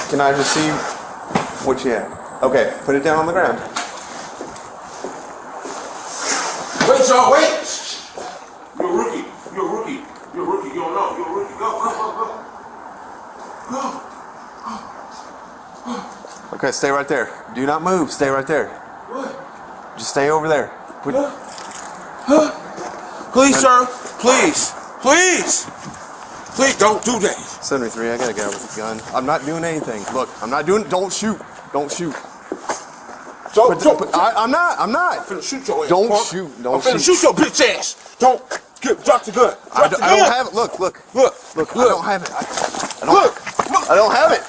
Can I just see what you have? Okay, put it down on the ground. Wait, y'all, wait! You're a rookie. You're a rookie. You're a rookie. You don't know. You're a rookie. Go, go, go, go. Go. Okay, stay right there. Do not move. Stay right there. What? Just stay over there. Put... Please, sir. Please. Please. Please don't do that. 73, I gotta get out with the gun. I'm not doing anything. Look, I'm not doing... Don't shoot. Don't shoot. I'm not. I'm finna shoot your ass. Don't shoot. Don't I'm finna shoot your bitch ass. Don't. Drop the gun. I don't have it. Look. I don't have it. I don't have it.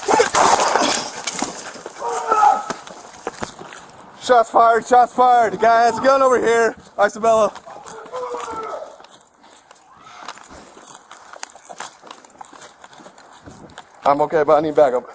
Shots fired. Shots fired. The guy has a gun over here. Isabella. I'm okay, but I need backup.